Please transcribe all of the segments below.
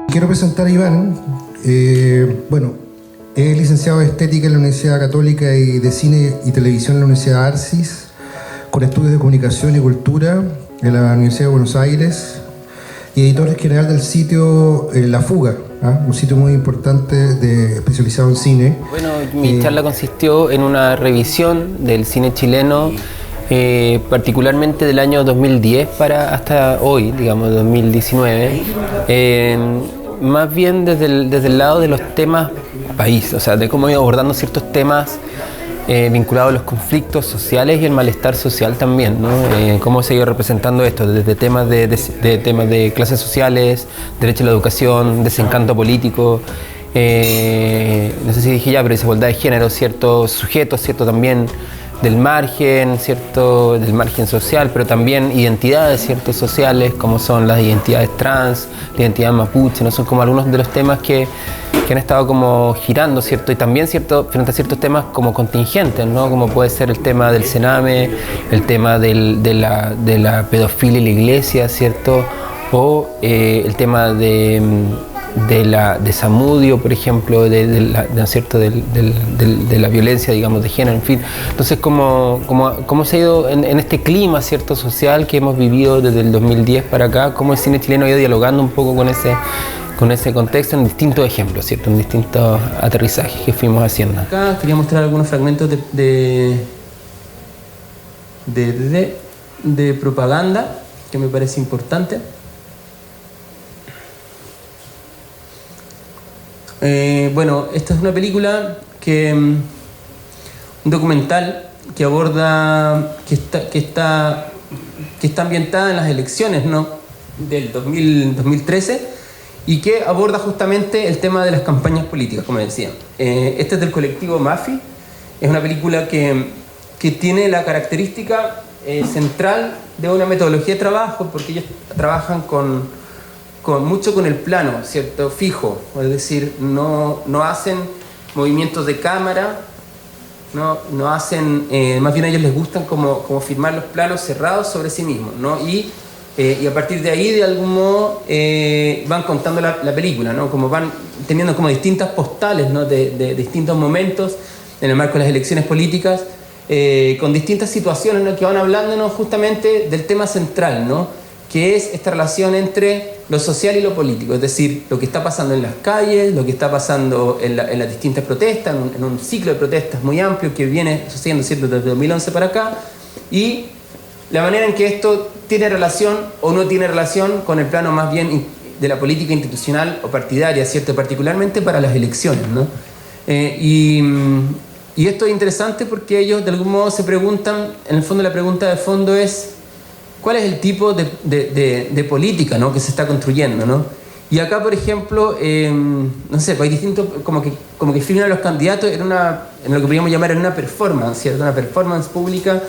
Quiero presentar a Iván. Bueno, es licenciado en Estética en la Universidad Católica y de Cine y Televisión en la Universidad Arcis, con estudios de Comunicación y Cultura en la Universidad de Buenos Aires y editor general del sitio La Fuga, un sitio muy importante especializado en cine. Bueno, mi charla consistió en una revisión del cine chileno, particularmente del año 2010 para hasta hoy, digamos 2019, más bien desde el lado de los temas país, o sea, de cómo ir abordando ciertos temas vinculados a los conflictos sociales y el malestar social también, ¿no? Cómo se ha ido representando esto, desde temas de clases sociales, derecho a la educación, desencanto político, no sé si dije ya, pero desigualdad de género, ciertos sujetos, cierto también del margen, cierto del margen social, pero también identidades ciertos sociales, como son las identidades trans, la identidad mapuche, no son como algunos de los temas que han estado como girando, ¿cierto? Y también frente a ciertos temas como contingentes, ¿no? Como puede ser el tema del Sename, el tema de la pedofilia y la iglesia, ¿cierto? O el tema de Zamudio, por ejemplo, ¿cierto? de la violencia, digamos, de género, en fin. Entonces, ¿cómo se ha ido en este clima, cierto, social que hemos vivido desde el 2010 para acá, cómo el cine chileno ha ido dialogando un poco con ese contexto en distintos ejemplos, ¿cierto? En distintos aterrizajes que fuimos haciendo. Acá quería mostrar algunos fragmentos de propaganda que me parece importante. Bueno, esta es una película un documental que aborda, que está ambientada en las elecciones, ¿no? Del 2013 y que aborda justamente el tema de las campañas políticas, como decía. Este es del colectivo Mafi, es una película que tiene la característica central de una metodología de trabajo, porque ellos trabajan mucho con el plano, ¿cierto? Fijo, es decir, no hacen movimientos de cámara, no hacen, más bien a ellos les gustan como filmar los planos cerrados sobre sí mismos, ¿no? Y a partir de ahí, de algún modo, van contando la película, ¿no? Como van teniendo como distintas postales, ¿no? de distintos momentos en el marco de las elecciones políticas, con distintas situaciones, ¿no? Que van hablándonos justamente del tema central, ¿no? Que es esta relación entre lo social y lo político, es decir, lo que está pasando en las calles, lo que está pasando en las distintas protestas, en un ciclo de protestas muy amplio que viene sucediendo, ¿cierto? Desde 2011 para acá, y la manera en que esto tiene relación o no tiene relación con el plano más bien de la política institucional o partidaria, ¿cierto? Particularmente para las elecciones, ¿no? Y esto es interesante porque ellos de algún modo se preguntan, en el fondo la pregunta de fondo es ¿cuál es el tipo de política, ¿no? que se está construyendo, ¿no? Y acá, por ejemplo, no sé, hay distintos, como que filman a los candidatos en lo que podríamos llamar en una performance, ¿cierto? Una performance pública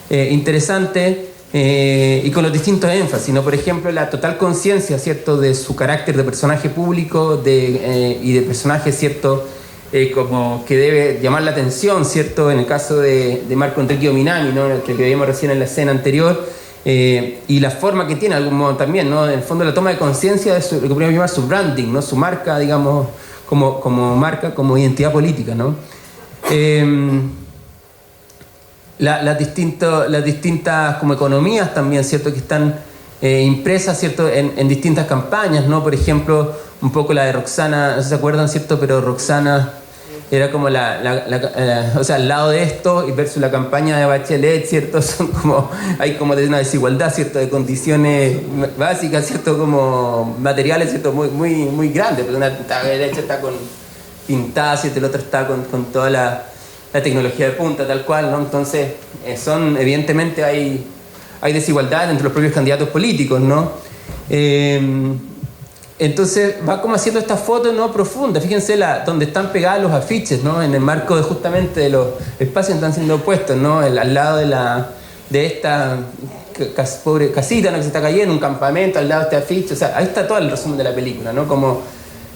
interesante y con los distintos énfasis, ¿no? Por ejemplo, la total conciencia, ¿cierto? De su carácter de personaje público y de personaje, ¿cierto? Como que debe llamar la atención, ¿cierto? En el caso de Marco Enrique Minami, ¿no? El que vimos recién en la escena anterior, y la forma que tiene, de algún modo también, ¿no? En el fondo la toma de conciencia de lo que podríamos llamar su branding, ¿no? Su marca, digamos, como marca, como identidad política, ¿no? Las distintas como economías también, ¿cierto? Que están impresas, ¿cierto? En distintas campañas, ¿no? Por ejemplo, un poco la de Roxana, no sé si se acuerdan, ¿cierto? Pero Roxana era como o sea, al lado de esto y versus la campaña de Bachelet, ¿cierto? Hay como una desigualdad, ¿cierto? De condiciones básicas, ¿cierto? Como materiales, ¿cierto? Muy grandes, pero una derecha está pintada, ¿cierto? El otro está con toda la tecnología de punta, tal cual, ¿no? Entonces, evidentemente hay desigualdad entre los propios candidatos políticos, ¿no? Entonces va como haciendo esta foto, ¿no? Profunda. Fíjense donde están pegados los afiches, ¿no? En el marco justamente de los espacios que están siendo puestos, ¿no? Al lado de esta pobre casita, ¿no? Que se está cayendo, un campamento al lado de este afiche. O sea, ahí está todo el resumen de la película, ¿no? Como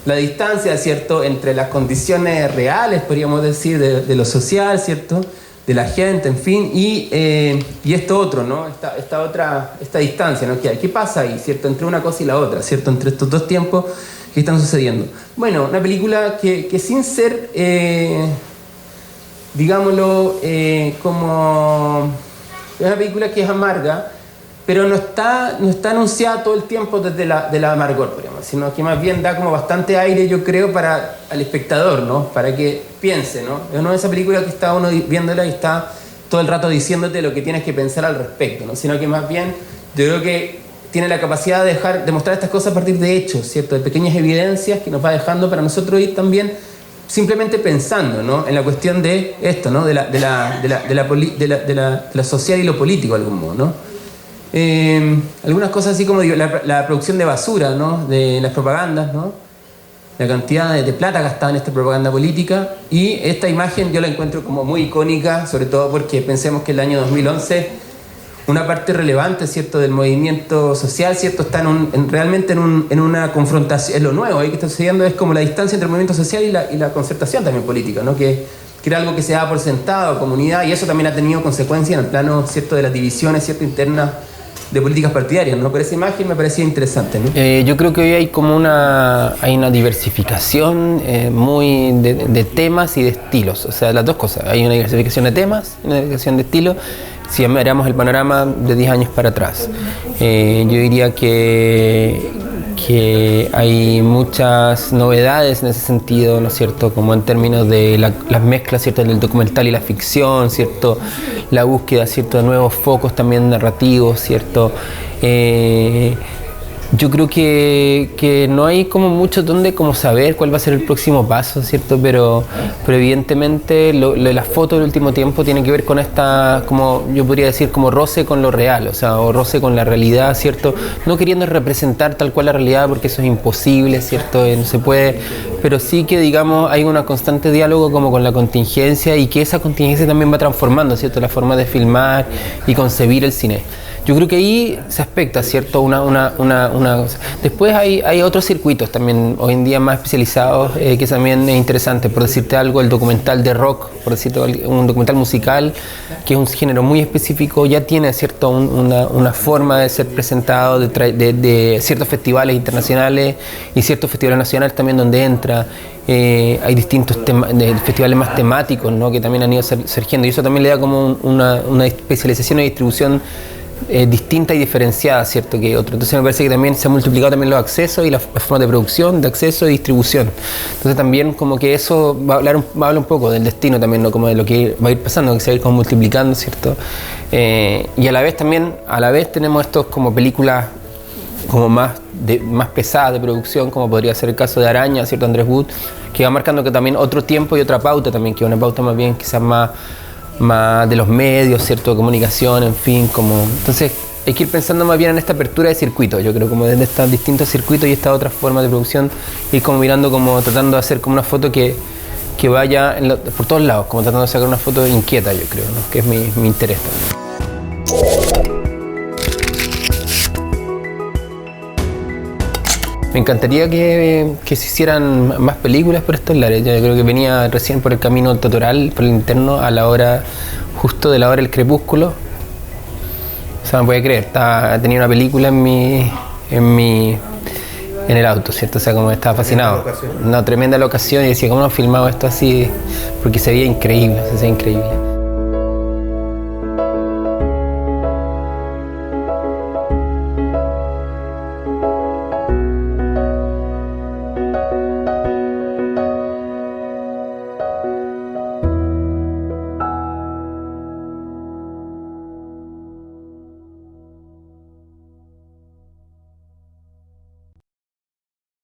la distancia, ¿cierto? Entre las condiciones reales, podríamos decir, de lo social, ¿cierto? la gente, en fin, y esto otro, ¿no? Esta distancia, ¿no? ¿Qué pasa ahí, cierto? Entre una cosa y la otra, ¿cierto? Entre estos dos tiempos que están sucediendo. Bueno, una película que sin ser, digámoslo, como... Es una película que es amarga, pero no está anunciada todo el tiempo desde la amargor, podríamos decir, sino que más bien da como bastante aire, yo creo, al espectador, ¿no? Para que piense, ¿no? Es una de esas películas que está uno viéndola y está todo el rato diciéndote lo que tienes que pensar al respecto, ¿no? Sino que más bien yo creo que tiene la capacidad de mostrar estas cosas a partir de hechos, ¿cierto? De pequeñas evidencias que nos va dejando para nosotros ir también simplemente pensando, ¿no? En la cuestión de esto, ¿no? De la social y lo político, de algún modo, ¿no? Algunas cosas así como digo, la producción de basura, ¿no? De las propagandas, ¿no? La cantidad de plata gastada en esta propaganda política, y esta imagen yo la encuentro como muy icónica, sobre todo porque pensemos que el año 2011 una parte relevante, ¿cierto?, del movimiento social, ¿cierto?, está realmente en una confrontación. Es lo nuevo ahí que está sucediendo, es como la distancia entre el movimiento social y la concertación también política, ¿no? Que era algo que se daba por sentado, comunidad, y eso también ha tenido consecuencias en el plano, ¿cierto?, de las divisiones, ¿cierto?, internas de políticas partidarias, ¿no? Pero esa imagen me parecía interesante, ¿no? Yo creo que hoy hay como una diversificación muy de temas y de estilos, o sea, las dos cosas. Hay una diversificación de temas y una diversificación de estilos. Si miramos el panorama de 10 años para atrás, yo diría que hay muchas novedades en ese sentido, ¿no es cierto? Como en términos de las mezclas, ¿cierto?, del documental y la ficción, ¿cierto? La búsqueda, ¿cierto?, de nuevos focos también narrativos, ¿cierto? Yo creo que no hay como mucho donde como saber cuál va a ser el próximo paso, ¿cierto? Pero evidentemente la foto del último tiempo tiene que ver con esta, como yo podría decir, como roce con lo real, o sea, o roce con la realidad, ¿cierto? No queriendo representar tal cual la realidad, porque eso es imposible, ¿cierto? No se puede, pero sí que, digamos, hay un constante diálogo como con la contingencia, y que esa contingencia también va transformando, ¿cierto?, la forma de filmar y concebir el cine. Yo creo que ahí se aspecta, ¿cierto? Una cosa. Después hay otros circuitos también hoy en día más especializados, que también es interesante. Por decirte algo, el documental de rock, por decirte un documental musical, que es un género muy específico, ya tiene, ¿cierto?, una forma de ser presentado de ciertos festivales internacionales y ciertos festivales nacionales también donde entra. Hay distintos festivales más temáticos, ¿no?, que también han ido surgiendo, y eso también le da como una especialización y distribución distinta y diferenciada, ¿cierto?, que otro. Entonces me parece que también se han multiplicado también los accesos y las formas de producción, de acceso y distribución. Entonces también como que eso va a hablar un poco del destino también, ¿no?, como de lo que va a ir pasando, que se va a ir como multiplicando, ¿cierto? Y a la vez tenemos estos como películas como más pesadas de producción, como podría ser el caso de Araña, ¿cierto?, Andrés Wood, que va marcando que también otro tiempo y otra pauta también, que es una pauta más bien quizás más de los medios, ¿cierto?, de comunicación, en fin, como... Entonces hay que ir pensando más bien en esta apertura de circuitos, yo creo, como desde estos distintos circuitos y estas otras formas de producción, y como mirando, como tratando de hacer como una foto que vaya por todos lados, como tratando de sacar una foto inquieta, yo creo, ¿no?, que es mi interés también. Me encantaría que se hicieran más películas por estos lares. Yo creo que venía recién por el camino totoral, por el interno, a la hora, justo de la hora del crepúsculo. O sea, no puede creer, tenía una película en el auto, ¿cierto? O sea, como estaba fascinado. Una tremenda locación, y decía, ¿cómo no han filmado esto así? Porque se veía increíble,